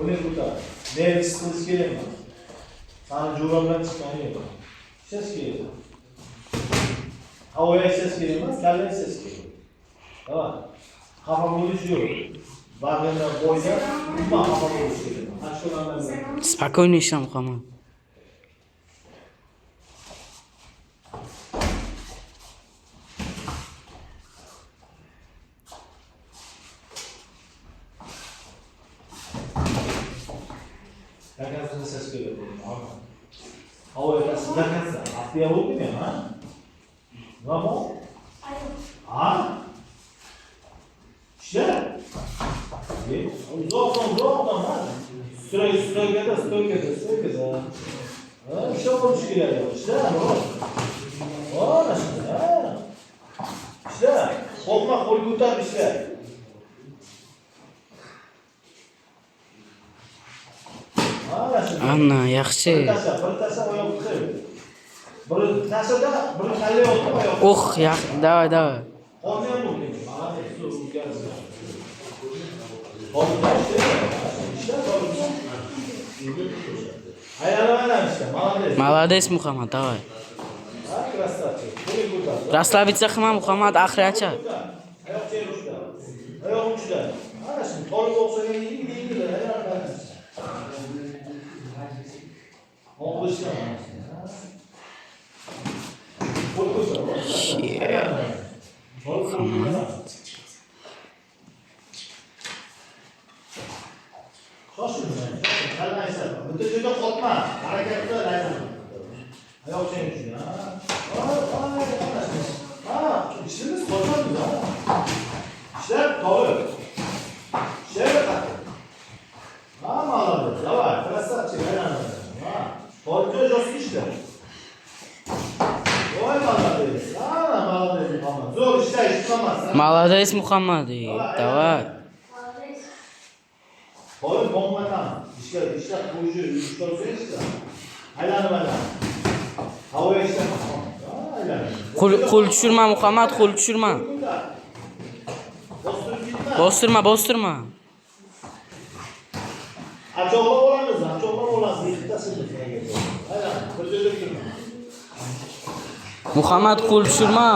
Buni ko'tar. Nervs qilish kerak emas. Sani jo'rabilan chiqqani yo'q. Ishlash kerak. Havoga ishlash kerak emas, kalla ishlash kerak. Tamam. Xafa bo'lish yo'q. Bag'rida bo'yda umuman xafa bo'lish kerak. Ashulalarni Spokojnie ishlam Muhammad. Zakazını ses geliyor. Havaya zakazı. Haftaya oldu mu ya? Ne bu? Ha? İşte. Uzaktan ha. Süre gede. İşte olmuş geliyor. İşte. O nasıl? İşte. Korkma kol kurtar işte. Anna, yaxshi. Bir tasa oyoq qo'y. Bir tasada bir qalle olib oyoq. Oh, yaxshi. Davay. Qolgan bu. Молодец, Muhammad, давай. Расслабиться qilma Muhammad, oxiri achar. Oyoq uchida. Ana shu tolib o'xshagan yengil. Молодец, Muhammad. Давай. Qo'l bo'lmadan ishlab qo'yishi uyushtirsangiz aylanib. Havoga ishlab. Qo'l tushirma Muhammad, qo'l tushirma. Bostirma. Achoqlar olamiz. Ikkitasi. Aylan, bir joyda turma. Muhammad, qo'l tushirma.